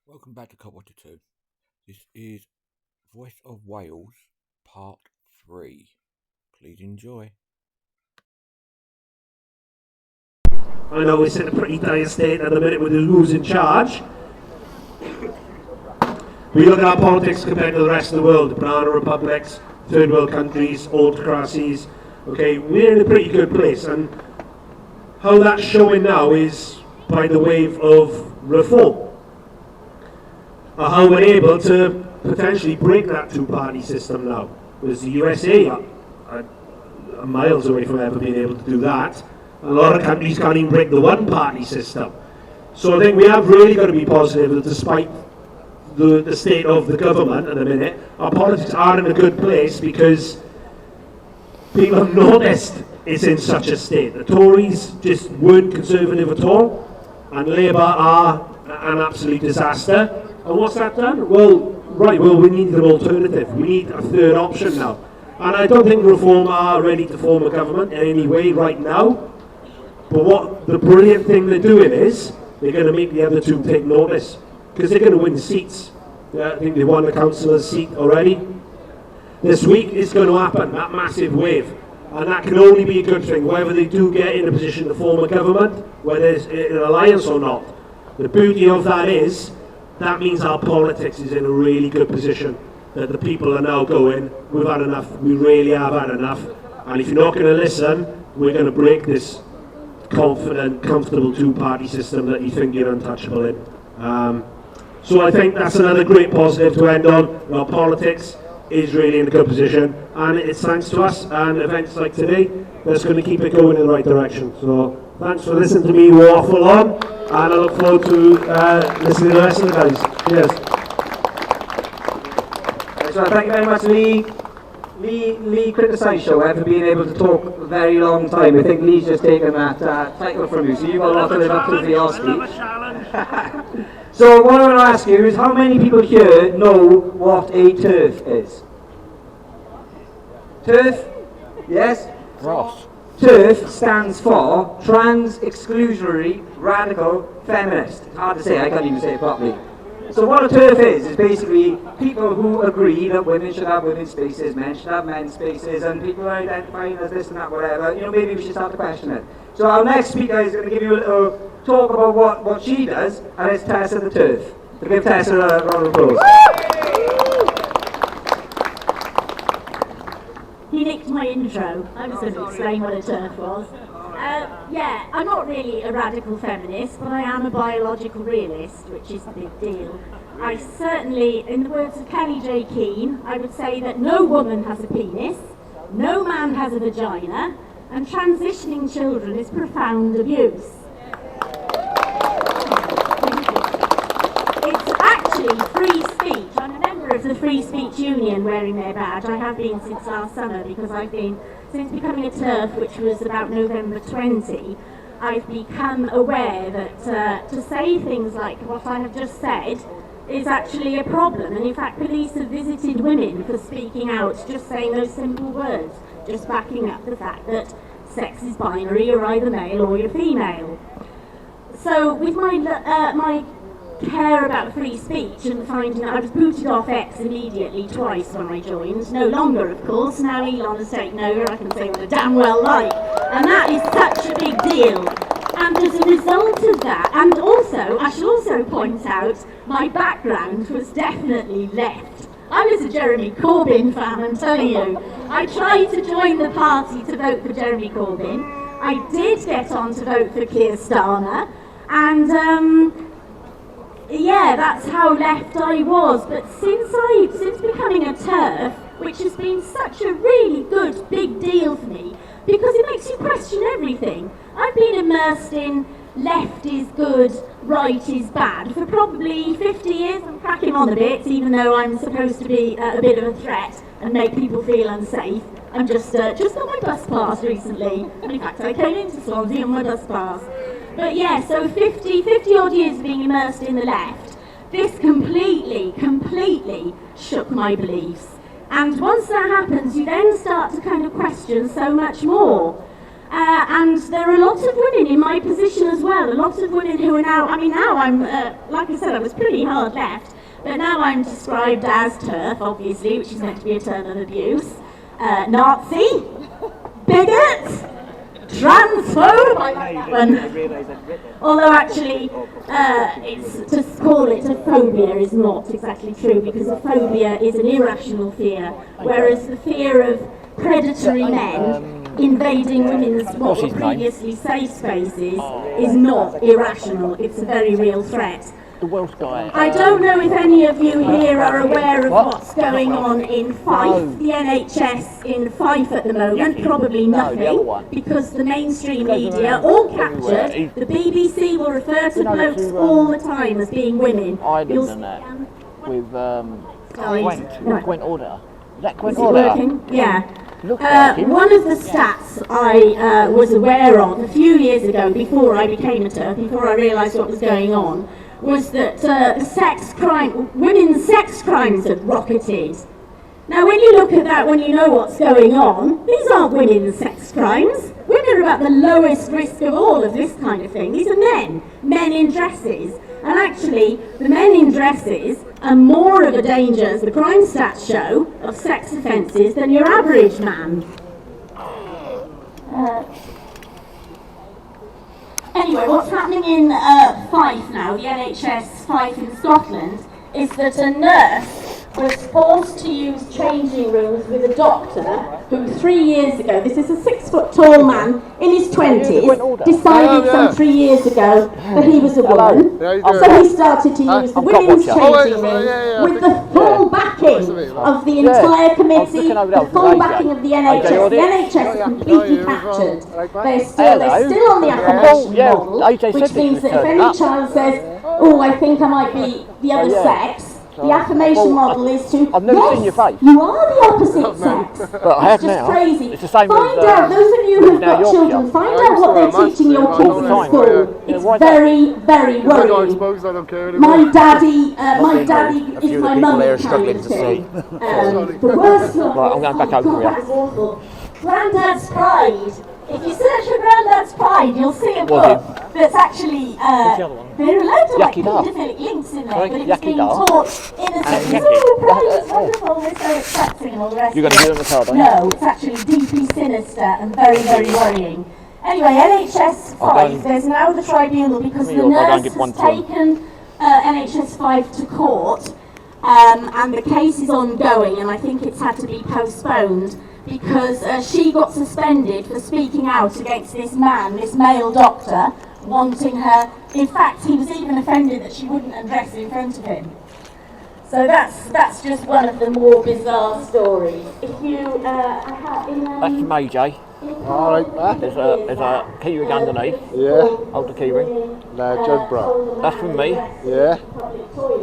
Welcome back to Cup Water 2. This is Voice of Wales, Part 3. Please enjoy. I know it's in a pretty dire state at the minute with who's in charge. We look at our politics compared to the rest of the world, the banana republics, third world countries, autocracies. Okay, we're in a pretty good place, and how that's showing now is by the wave of reform. How we're able to potentially break that two-party system now. Whereas the USA are miles away from ever being able to do that. A lot of countries can't even break the one-party system. So I think we have really got to be positive that despite the state of the government at the minute, our politics are in a good place because people have noticed it's in such a state. The Tories just weren't conservative at all, and Labour are an absolute disaster. And what's that done? Well, we need an alternative. We need a third option now. And I don't think Reform are ready to form a government in any way right now. But what the brilliant thing they're doing is, they're going to make the other two take notice. Because they're going to win seats. I think they won the councillor's seat already. This week it's going to happen, that massive wave. And that can only be a good thing, whether they do get in a position to form a government, whether it's an alliance or not. The beauty of that is, that means our politics is in a really good position. That the people are now going, we've had enough, we really have had enough. And if you're not going to listen, we're going to break this confident, comfortable two-party system that you think you're untouchable in. So I think that's another great positive to end on. Our politics is really in a good position, and it's thanks to us and events like today that's going to keep it going in the right direction. So thanks for listening to me waffle on, and I look forward to listening to the rest of the guys. Cheers. So thank you very much, Lee. Lee criticised Show for being able to talk a very long time. I think Lee's just taken that title from you, so you've got a lot to live up to for your speech. So what I want to ask you is, how many people here know what a TERF is? TERF? Yes? Ross. TERF stands for Trans Exclusionary Radical Feminist. It's hard to say, I can't even say it properly. So what a TERF is basically people who agree that women should have women's spaces, men should have men's spaces, and people are identifying as this and that, whatever. Maybe we should start to question it. So our next speaker is going to give you a little talk about what she does, and it's Tessa the TERF. So give Tessa a round of applause. He nicked my intro. I was going to explain what a TERF was. I'm not really a radical feminist, but I am a biological realist, which is a big deal. I certainly, in the words of Kenny J. Keane, I would say that no woman has a penis, no man has a vagina, and transitioning children is profound abuse. It's actually free speech. I'm a member of the Free Speech Union wearing their badge. I have been since last summer because I've been, since becoming a TERF, which was about November 20, I've become aware that to say things like what I have just said is actually a problem. And in fact, police have visited women for speaking out, just saying those simple words, just backing up the fact that sex is binary, you're either male or you're female. So with my care about free speech and finding that I was booted off X immediately twice when I joined, no longer of course, now Elon has taken over, I can say what I damn well like, and that is such a big deal. And as a result of that, and also, I should also point out, my background was definitely left. I was a Jeremy Corbyn fan, I'm telling you. I tried to join the party to vote for Jeremy Corbyn. I did get on to vote for Keir Starmer, and that's how left I was. But since becoming a TERF, which has been such a really good big deal for me, because it makes you question everything. I've been immersed in left is good, right is bad for probably 50 years. I'm cracking on a bit, even though I'm supposed to be a bit of a threat and make people feel unsafe. I'm just got my bus pass recently, and in fact I came into Swansea on my bus pass. But yeah, so 50 odd years of being immersed in the left, this completely shook my beliefs. And once that happens, you then start to kind of question so much more. And there are lots of women in my position as well, a lot of women who are now, now I'm, like I said, I was pretty hard left, but now I'm described as TERF, obviously, which is meant to be a term of abuse, Nazi, bigot, transphobe, I like that one. Although actually, it's to call it a phobia is not exactly true, because a phobia is an irrational fear, whereas the fear of predatory men invading women's what were previously safe spaces is not irrational, it's a very real threat. The Welsh guy. I don't know if any of you here are aware of what's going on in Fife, the NHS in Fife at the moment, probably nothing, because the mainstream media all captured, the BBC will refer to blokes all the time as being women. Ireland and that, with Gwent Order. Is that Gwent Is it Order? working? Yeah. Like One of the stats I was aware of a few years ago, before I became a TERF, before I realised what was going on, was that women's sex crimes had rocketed. Now when you look at that, when you know what's going on, these aren't women's sex crimes. Women are about the lowest risk of all of this kind of thing. These are men in dresses. And actually, the men in dresses are more of a danger, as the crime stats show, of sex offences than your average man. Anyway, what's happening in Fife now, the NHS Fife in Scotland, is that a nurse was forced to use changing rooms with a doctor who 3 years ago, this is a 6 foot tall man in his 20s, decided some 3 years ago that he was a woman, so he started to use the women's changing room with the full backing of the entire committee, the full backing of the NHS. The NHS is completely captured. They're still on the affirmation model, which means that if any child says, oh, I think I might be the other sex, the affirmation model is to, I've never seen your face. You are the opposite sex. But I have It's just now. crazy. It's the same Find with, out, those of you who've got Yorkshire. children, find out what they're teaching your kids all the in time. school. Yeah, It's why very, very worrying. I don't care anymore. My daddy A few is of my the people mum there are kind struggling of to thing. see. The worst one. Right, I'm going back over God, here. that is awful. Grandad's Pride. If you search for Grandad's Pride, you'll see a book that's actually, there are loads of like paedophilic links in there, Sorry, but it's Yaki being Dal. taught innocently. Yaki. Oh, Pride is wonderful, we're so accepting and all the rest You're of going to it. do it on the card, aren't you? No, it's actually deeply sinister and very, very worrying. Anyway, NHS 5, there's now the tribunal because the nurse has taken NHS 5 to court, and the case is ongoing, and I think it's had to be postponed because she got suspended for speaking out against this man, this male doctor, wanting her. In fact, he was even offended that she wouldn't undress in front of him. So that's just one of the more bizarre stories. If you That's May J. Alright, There's a keyring underneath. yeah, Hold the keyring. legend, bro. That's from me. Yeah,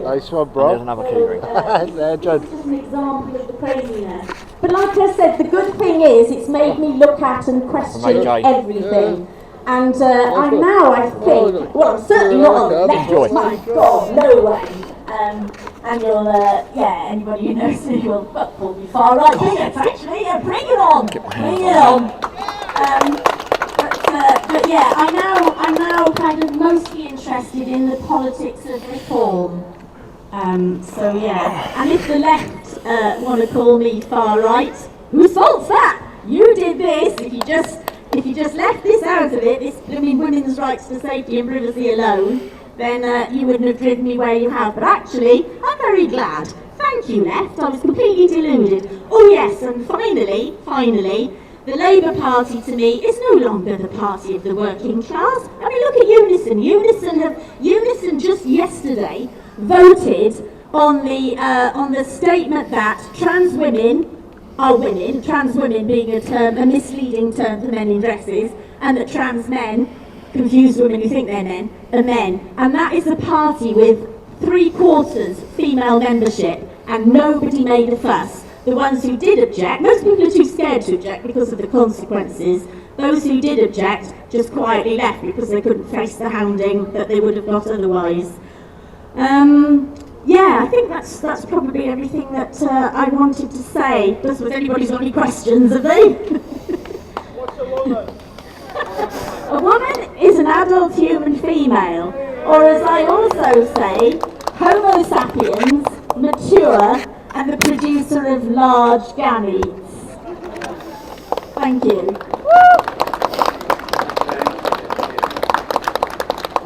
nice one, There's bro. another keyring. Legend. just an example of the craziness. But like I said, the good thing is it's made me look at and question everything. And I'm now, I think, well, I'm certainly not on the left, my God, no way. And you'll, anybody who knows me will be far right bigots, actually. Yeah, bring it on, bring it on. But yeah, I'm now kind of mostly interested in the politics of reform. So yeah, and if the left want to call me far right, whose fault's that? You did this. If you just left this out of it, this women's rights to safety and privacy alone, then you wouldn't have driven me where you have. But actually, I'm very glad. Thank you, left. I was completely deluded. Oh yes, and finally, the Labour Party to me is no longer the party of the working class. I mean, look at Unison. Unison just yesterday voted on the statement that trans women are women, trans women being a misleading term for men in dresses, and that trans men, confused women who think they're men, are men. And that is a party with 3/4 female membership, and nobody made a fuss. The ones who did object, most people are too scared to object because of the consequences. Those who did object just quietly left because they couldn't face the hounding that they would have got otherwise. Yeah, I think that's probably everything that I wanted to say. Was anybody's got any questions, have they? What's the walnut? an adult human female, or as I also say, Homo sapiens, mature, and the producer of large gametes. Thank you.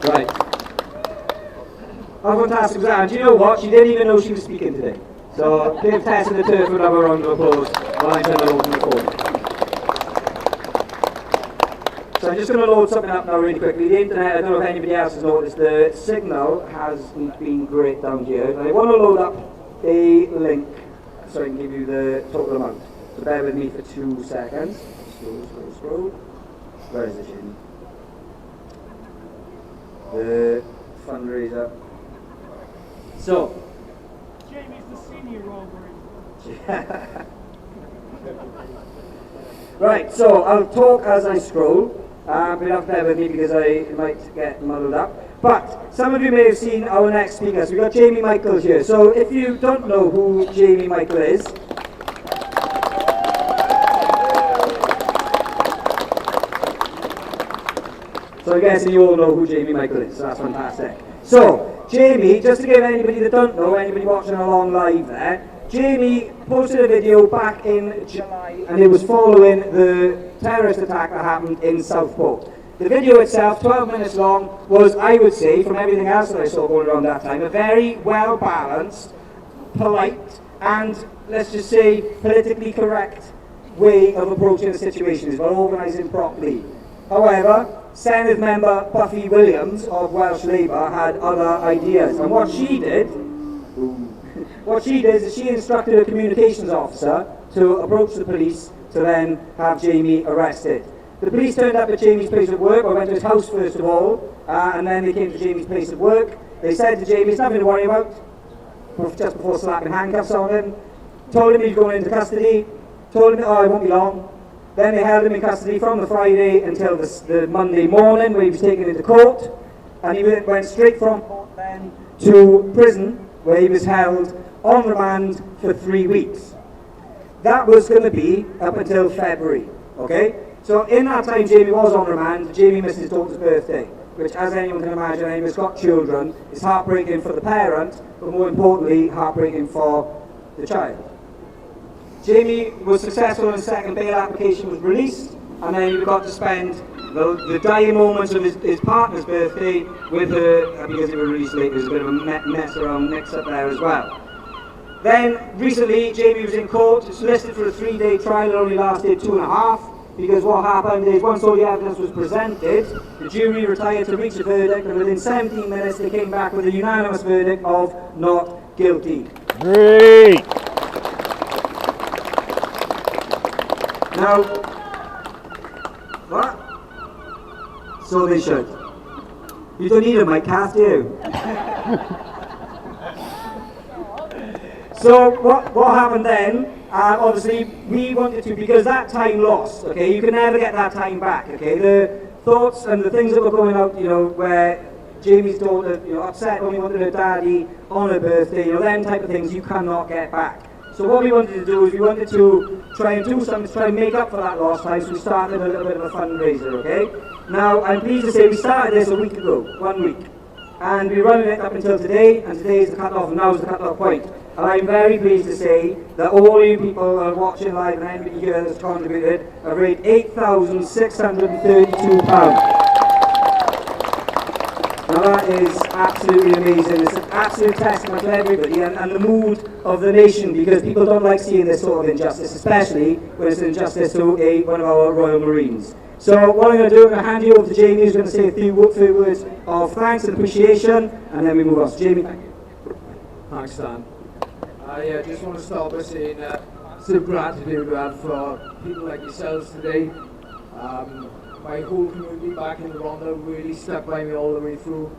Right. How fantastic was that? And do you know what? She didn't even know she was speaking today. So give Tess and the Turf another round of applause while I'm trying to load the recording. So I'm just going to load something up now really quickly. The internet, I don't know if anybody else has noticed, the signal hasn't been great down here. And I want to load up a link so I can give you the total amount. So bear with me for 2 seconds. Scroll. Where is it, Shane? The fundraiser. So. Jamie's the senior Robert. Right, so I'll talk as I scroll. But you'll have to bear with me because I might get muddled up. But some of you may have seen our next speaker. So we've got Jamie Michael here. So if you don't know who Jamie Michael is, so I'm guessing you all know who Jamie Michael is, so that's fantastic. So, Jamie, just to give anybody that don't know, anybody watching along live there, Jamie posted a video back in July, and it was following the terrorist attack that happened in Southport. The video itself, 12 minutes long, was, I would say, from everything else that I saw going around that time, a very well-balanced, polite, and, let's just say, politically correct way of approaching the situation. It's about organising properly. However, Senate member Buffy Williams of Welsh Labour had other ideas, and what she did is she instructed a communications officer to approach the police to then have Jamie arrested. The police turned up at Jamie's place of work, or went to his house first of all, and then they came to Jamie's place of work. They said to Jamie, "It's nothing to worry about," just before slapping handcuffs on him. Told him he's going into custody, told him, "Oh, it won't be long." Then they held him in custody from the Friday until the Monday morning, where he was taken into court, and he went straight from court then to prison, where he was held on remand for 3 weeks. That was going to be up until February, okay? So in that time Jamie was on remand. Jamie missed his daughter's birthday, which, as anyone can imagine, anyone who's got children, is heartbreaking for the parent, but more importantly, heartbreaking for the child. Jamie was successful and his second bail application was released, and then he got to spend the dying moments of his partner's birthday with her, because he was released late. There's a bit of a mess around, mix up there as well. Then, recently, Jamie was in court, solicited for a 3-day trial. It only lasted 2.5, because what happened is, once all the evidence was presented, the jury retired to reach a verdict, and within 17 minutes they came back with a unanimous verdict of not guilty. Great! Now, what? So they should. You don't need a mic, Kath, do you? So what happened then? Obviously, we wanted to, because that time lost. Okay, you can never get that time back. Okay, the thoughts and the things that were going out, where Jamie's daughter, upset when we wanted her daddy on her birthday, them type of things you cannot get back. So what we wanted to do is we wanted to try and do something to try and make up for that lost time, so we started a little bit of a fundraiser, okay? Now, I'm pleased to say we started this a week ago, 1 week. And we're running it up until today, and today is the cut-off, and now is the cut-off point. And I'm very pleased to say that all you people who are watching live and anybody here that's contributed have raised £8,632. Now that is absolutely amazing. It's an absolute testament to everybody and the mood of the nation, because people don't like seeing this sort of injustice, especially when it's an injustice to one of our Royal Marines. So what I'm going to do, I'm going to hand you over to Jamie, who's going to say a few words of thanks and appreciation, and then we move on. So Jamie, thank you. Thanks, Dan. I just want to start by saying some gratitude for people like yourselves today. My whole community back in Rhondda really stuck by me all the way through.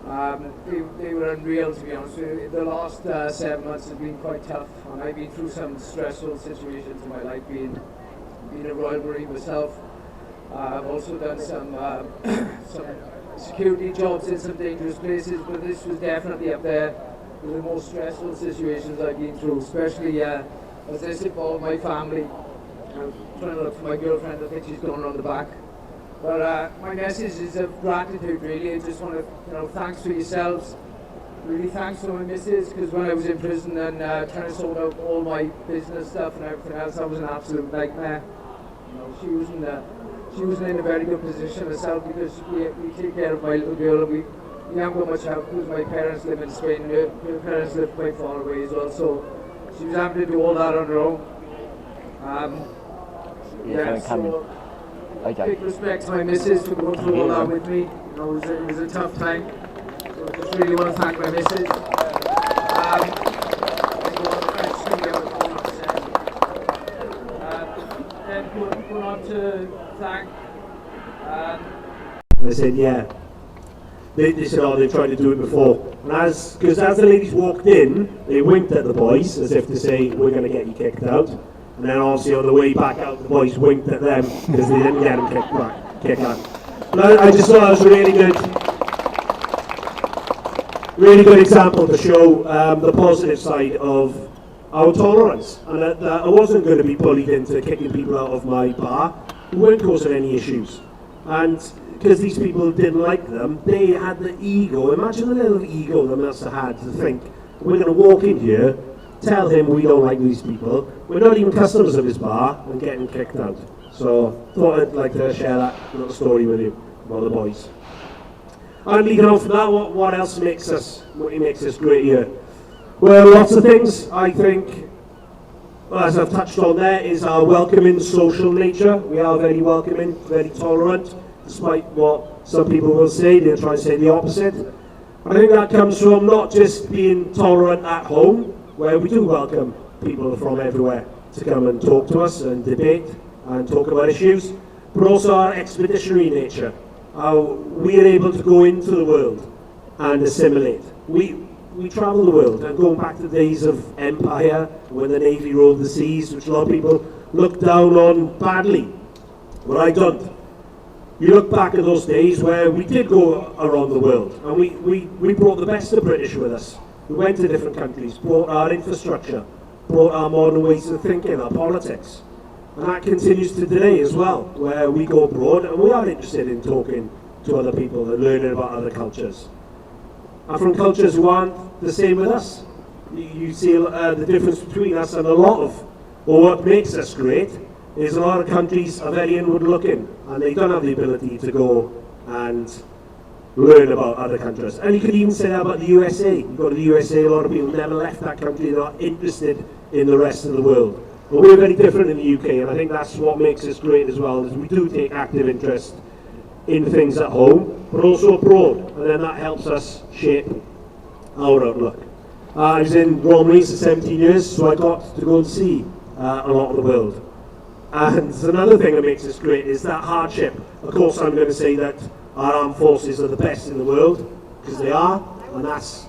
They were unreal, to be honest with you. The last 7 months have been quite tough, and I've been through some stressful situations in my life, being a Royal Marine myself. I've also done some security jobs in some dangerous places, but this was definitely up there with the most stressful situations I've been through, especially as this involved my family. I'm trying to look for my girlfriend. I think she's gone around the back. But my message is of gratitude, really. I just want to, thanks for yourselves. Really thanks to my missus, because when I was in prison and trying to sort out all my business stuff and everything else, I was an absolute nightmare. She wasn't in a very good position herself, because we take care of my little girl, and we haven't got much help because my parents live in Spain, and her parents live quite far away as well, so she was having to do all that on her own. So big respect to my missus for going through all that with me. It was a tough time. So I just really want to thank my missus. Then going on to thank. I said, yeah. They said, oh, they tried to do it before. And because as the ladies walked in, they winked at the boys as if to say, we're going to get you kicked out. And then obviously on the way back out, the boys winked at them because they didn't get them kicked out. But I just thought it was a really good example to show the positive side of our tolerance. And that I wasn't going to be bullied into kicking people out of my bar who weren't causing any issues. And because these people didn't like them, they had the ego. Imagine the little ego they must have had to think, we're going to walk in here, tell him we don't like these people, we're not even customers of his bar, and get him kicked out. So, thought I'd like to share that little story with you about the boys. And leading on from that, what else makes us great here? Well, lots of things, I think. Well, as I've touched on there, is our welcoming social nature. We are very welcoming, very tolerant, despite what some people will say. They'll try and say the opposite. I think that comes from not just being tolerant at home, where we do welcome people from everywhere to come and talk to us and debate and talk about issues, but also our expeditionary nature. We are able to go into the world and assimilate. We travel the world, and going back to the days of empire, when the Navy ruled the seas, which a lot of people look down on badly. Well, I don't. You look back at those days where we did go around the world, and we brought the best of British with us. We went to different countries, brought our infrastructure, brought our modern ways of thinking, our politics. And that continues to today as well, where we go abroad and we are interested in talking to other people and learning about other cultures. And from cultures who aren't the same with us. You see the difference between us, and a lot of, or what makes us great, is a lot of countries are very inward looking, and they don't have the ability to go and learn about other countries. And you could even say that about the USA. You go to the USA, a lot of people never left that country, they're not interested in the rest of the world. But we're very different in the UK, and I think that's what makes us great as well, is we do take active interest in things at home, but also abroad, and then that helps us shape our outlook. I was in Romneys for 17 years, so I got to go and see a lot of the world. And another thing that makes us great is that hardship. Of course, I'm going to say that our armed forces are the best in the world, because they are, and that's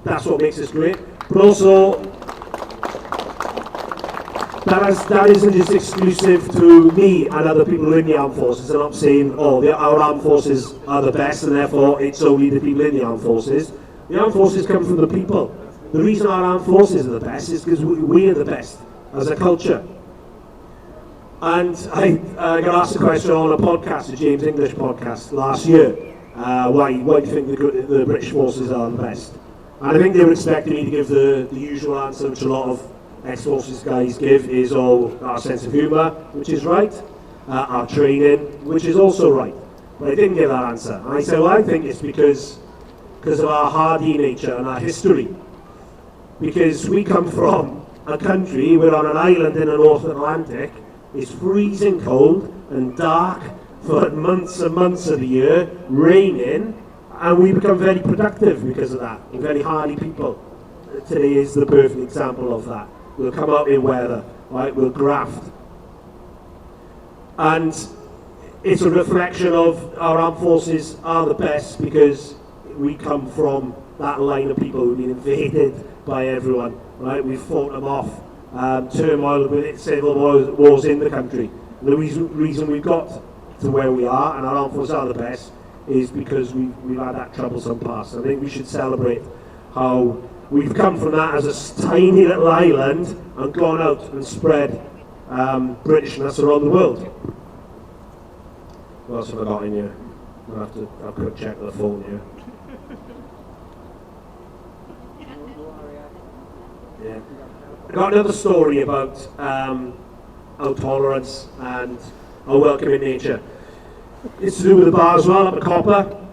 what makes us great. But also, that isn't just exclusive to me and other people in the armed forces. I'm not saying, our armed forces are the best, and therefore it's only the people in the armed forces. The armed forces come from the people. The reason our armed forces are the best is because we are the best as a culture. And I got asked a question on a podcast, a James English podcast, last year. Why do you think the British forces are the best? And I think they were expecting me to give the usual answer, which a lot of ex-forces guys give, is our sense of humour, which is right, our training, which is also right. But I didn't give that answer. And I said, well, I think it's because of our hardy nature and our history. Because we come from a country, we're on an island in the North Atlantic. It's freezing cold and dark for months and months of the year, raining, and we become very productive because of that. We're very hardy people. Today is the perfect example of that. We'll come out in weather, right? We'll graft. And it's a reflection of our armed forces are the best because we come from that line of people who've been invaded by everyone, right? We've fought them off. Turmoil with civil wars in the country. The reason we've got to where we are, and our armed forces are the best, is because we've had that troublesome past. I think we should celebrate how we've come from that as a tiny little island and gone out and spread Britishness around the world. What else have I got in here? I'll have to have a quick check of the phone here. Yeah. I got another story about our tolerance and our welcoming nature. It's to do with the bar as well, up at Copper.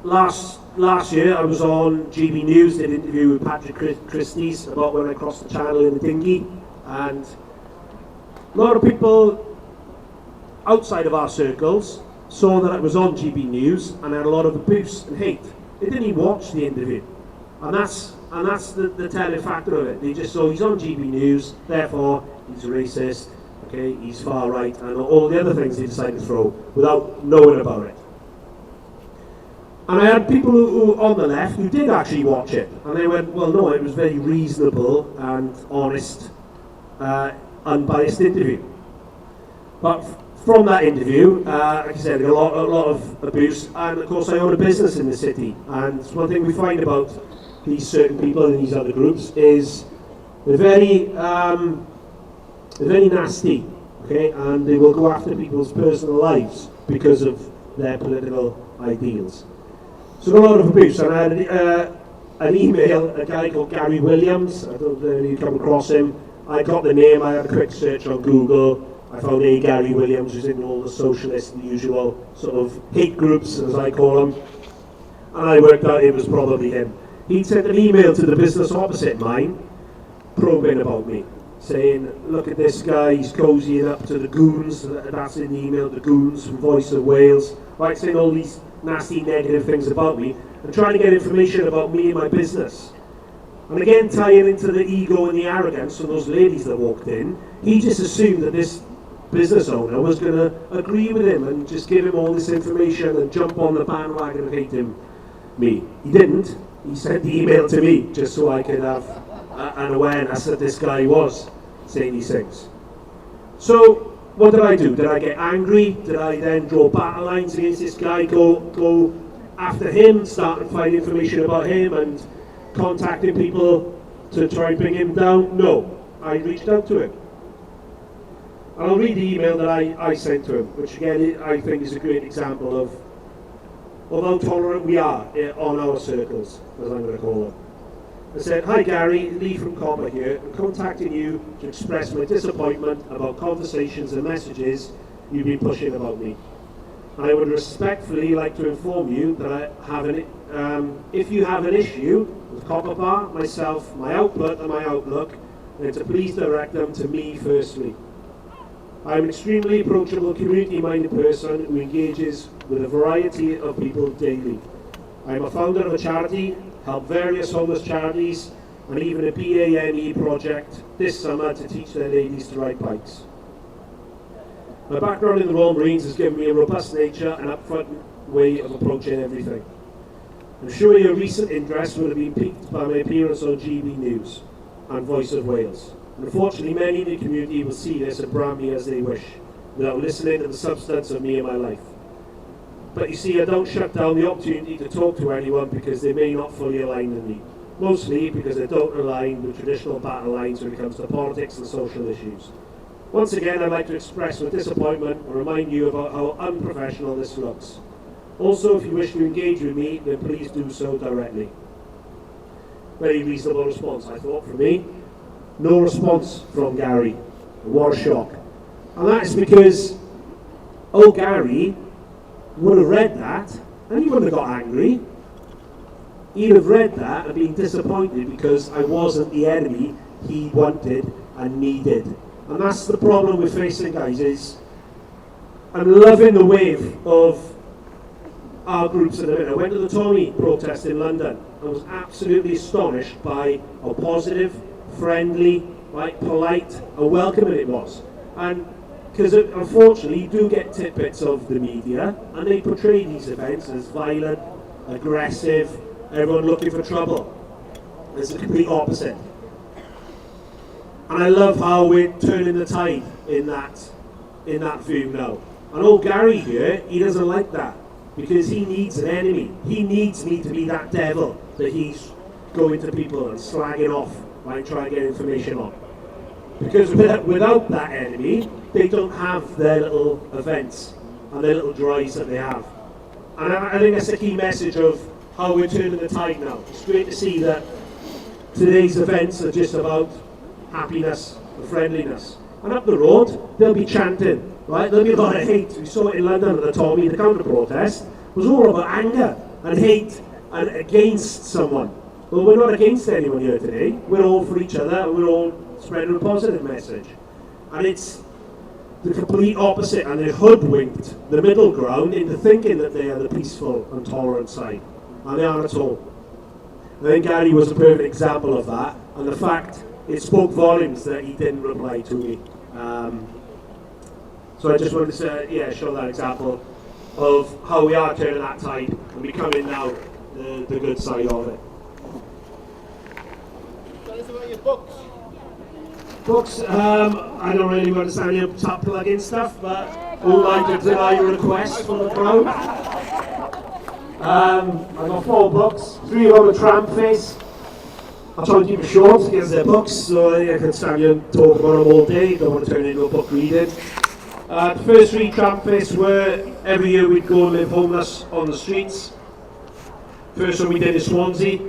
Last year I was on GB News, did an interview with Patrick Christie's about when I crossed the channel in the dinghy, and a lot of people outside of our circles saw that I was on GB News and had a lot of abuse and hate. They didn't even watch the interview, and that's the telling factor of it. They just saw he's on GB News, therefore he's racist, okay, he's far right, and all the other things they decided to throw without knowing about it. And I had people who on the left who did actually watch it, and they went, well, no, it was very reasonable and honest, unbiased interview. But from that interview, like I said, I got a lot of abuse, and of course I own a business in the city, and one thing we find about these certain people in these other groups is they're very nasty, okay, and they will go after people's personal lives because of their political ideals. So a lot of abuse, and I had an email, a guy called Gary Williams, I don't know if you come across him. I got the name, I had a quick search on Google, I found a Gary Williams who's in all the socialists, the usual sort of hate groups, as I call them, and I worked out it was probably him. He'd sent an email to the business opposite mine, probing about me, saying, look at this guy, he's cozying up to the goons, that's in the email, the goons from Voice of Wales, right, saying all these nasty negative things about me, and trying to get information about me and my business. And again, tying into the ego and the arrogance of those ladies that walked in, he just assumed that this business owner was going to agree with him and just give him all this information and jump on the bandwagon of hating me. He didn't. He sent the email to me just so I could have an awareness that this guy was saying these things. So what did I do? Did I get angry? Did I then draw battle lines against this guy, go after him, start to find information about him and contacting people to try and bring him down? No, I reached out to him. And I'll read the email that I sent to him, which again I think is a great example of how tolerant we are on our circles, as I'm going to call them. I said, hi Gary, Lee from Copper here. I'm contacting you to express my disappointment about conversations and messages you've been pushing about me. I would respectfully like to inform you that I have if you have an issue with Copper Bar, myself, my output and my outlook, then to please direct them to me firstly. I am an extremely approachable, community-minded person who engages with a variety of people daily. I am a founder of a charity, help various homeless charities, and even a BANE project this summer to teach their ladies to ride bikes. My background in the Royal Marines has given me a robust nature and upfront way of approaching everything. I'm sure your recent interest would have been piqued by my appearance on GB News and Voice of Wales. Unfortunately, many in the community will see this and brand me as they wish, without listening to the substance of me and my life. But you see, I don't shut down the opportunity to talk to anyone because they may not fully align with me. Mostly because they don't align with traditional battle lines when it comes to politics and social issues. Once again, I'd like to express my disappointment and remind you about how unprofessional this looks. Also, if you wish to engage with me, then please do so directly. Very reasonable response, I thought, from me. No response from Gary. What a shock. And that is because old Gary would have read that and he wouldn't have got angry. He'd have read that and been disappointed because I wasn't the enemy he wanted and needed. And that's the problem we're facing, guys, is I'm loving the wave of our groups at the minute. I went to the Tommy protest in London and was absolutely astonished by how positive, friendly, right, polite and welcoming it was. And because unfortunately you do get tidbits of the media and they portray these events as violent, aggressive, everyone looking for trouble. It's the complete opposite. And I love how we're turning the tide in that view now. And old Gary here, he doesn't like that because he needs an enemy. He needs me to be that devil that he's going to people and slagging off, right, trying to get information on. Because without that enemy, they don't have their little events and their little joys that they have. And I think that's the key message of how we're turning the tide now. It's great to see that today's events are just about happiness and friendliness. And up the road, they'll be chanting, right? There'll be a lot of hate. We saw it in London at the Tommy, the counter-protest. It was all about anger and hate and against someone. Well, we're not against anyone here today. We're all for each other, and we're all spreading a positive message. And it's the complete opposite, and they hoodwinked the middle ground into thinking that they are the peaceful and tolerant side. And they aren't at all. I think Gary was a perfect example of that, and the fact it spoke volumes that he didn't reply to me. So I just wanted to show that example of how we are turning that tide and becoming now the good side of it. Tell us about your books. Books, I don't really understand your top plug-in stuff, but all I did deny your request from the crowd. I've got 4 books, 3 of them are Tramp Face. I'll try and keep it short because they're books, so I can stand here and talk about them all day. Don't want to turn it into a book reading. The first 3 Tramp Face were every year we'd go and live homeless on the streets. First one we did in Swansea.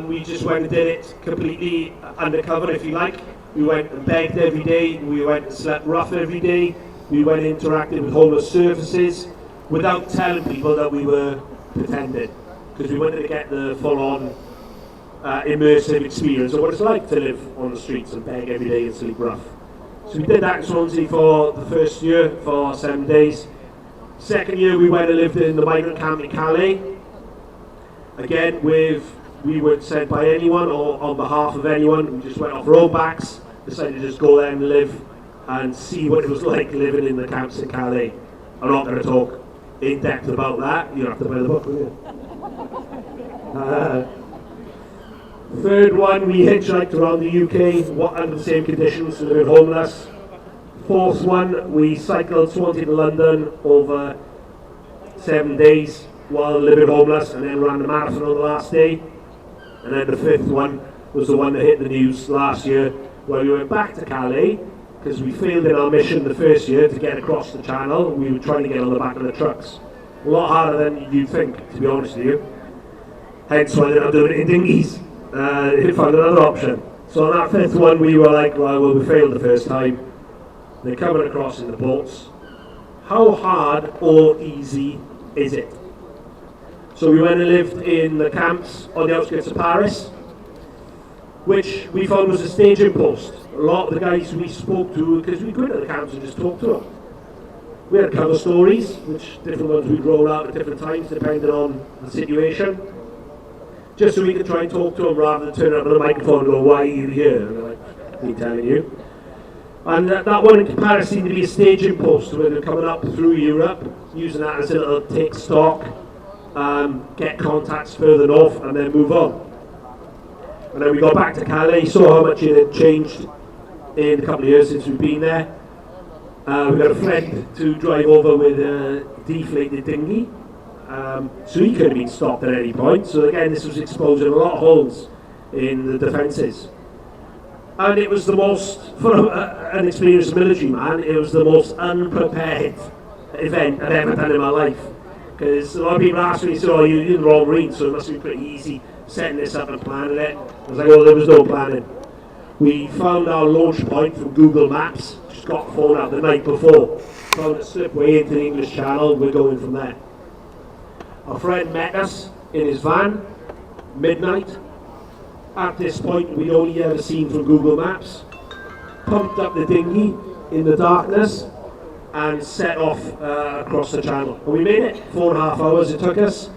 We just went and did it completely undercover, if you like. We went and begged every day. We went and slept rough every day. We went and interacted with homeless services without telling people that we were pretending, because we wanted to get the full-on immersive experience of what it's like to live on the streets and beg every day and sleep rough. So we did that in Swansea for the first year, for 7 days. Second year we went and lived in the migrant camp in Calais. Again, we weren't sent by anyone or on behalf of anyone. We just went off our own backs, decided to just go there and live and see what it was like living in the camps in Calais. I'm not going to talk in depth about that. You'll have to buy the book, won't you? Third one, we hitchhiked around the UK under the same conditions, so we were homeless. Fourth one, we cycled Swansea to London over 7 days while living homeless, and then ran the marathon on the last day. And then the fifth one was the one that hit the news last year, where we went back to Calais because we failed in our mission the first year to get across the channel. We were trying to get on the back of the trucks. A lot harder than you'd think, to be honest with you. Hence why they're not doing it in dinghies. They found another option. So on that fifth one we were like, well, we failed the first time. They're coming across in the boats. How hard or easy is it? So we went and lived in the camps on the outskirts of Paris, which we found was a staging post. A lot of the guys we spoke to, because we'd go into the camps and just talk to them. We had cover stories, which different ones we'd roll out at different times depending on the situation, just so we could try and talk to them rather than turn up on the microphone and go, why are you here? And they're like, me telling you. And that one in Paris seemed to be a staging post where they're coming up through Europe, using that as a little take stock, get contacts further north and then move on. And then we got back to Calais, saw how much it had changed in a couple of years since we've been there. We got a friend to drive over with a deflated dinghy, so he could have been stopped at any point. So again, this was exposing a lot of holes in the defences. And it was the most, for an experienced military man, it was the most unprepared event I'd ever done in my life. Because a lot of people ask me, so you're in the Royal Marines, so it must be pretty easy setting this up and planning it. I was like, well, there was no planning. We found our launch point from Google Maps, just got the phone out the night before. Found a slipway into the English Channel, we're going from there. Our friend met us in his van, midnight. At this point, we'd only ever seen from Google Maps. Pumped up the dinghy in the darkness and set off across the channel. And we made it, 4.5 hours it took us,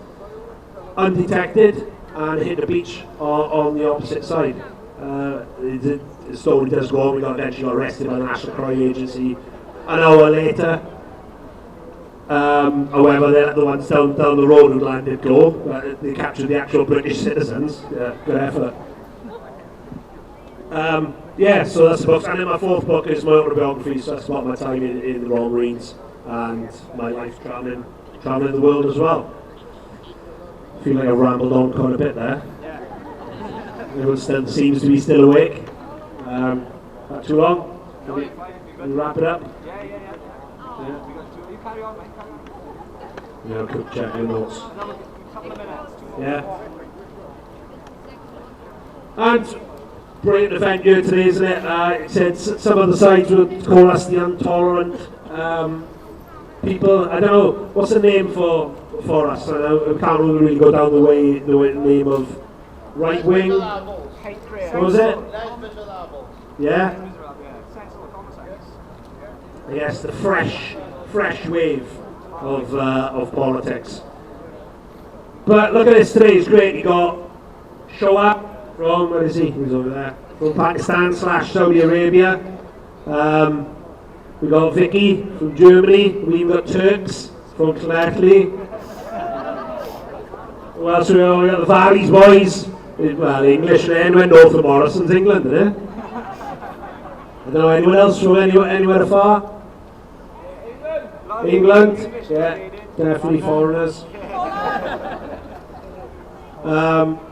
undetected, and hit the beach on the opposite side. The story does go on, we eventually got arrested by the National Crime Agency an hour later. However, they're the ones down the road who landed go. They captured the actual British citizens. Good effort. So that's the book. And then my fourth book is my autobiography, so that's about my time in the Royal Marines and my life travelling the world as well. I feel like I've rambled on quite a bit there. Everyone still seems to be still awake. Not too long. Can we wrap it up? Yeah. carry on, mate, carry on. Yeah, quick check your notes. Another couple of minutes. Yeah. And brilliant event here today, isn't it? It said some of the sides would call us the intolerant people. I don't know, what's the name for us? I can't really go down the way name of right wing. What was it? Yeah? Yes, the fresh wave of politics. But look at this today, it's great. You got Shoaib from, where is he? He's over there. From Pakistan / Saudi Arabia. We got Vicky from Germany. We even got Turks from Connecticut. Who else we got? We got the Valleys boys. Well, English then went north of Morrison's England, didn't it? I don't know anyone else from anywhere afar. England, yeah, definitely foreigners.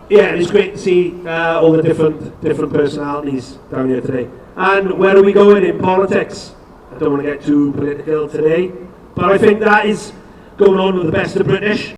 Yeah, it's great to see all the different personalities down here today. And where are we going in politics? I don't want to get too political today, but I think that is going on with the best of British.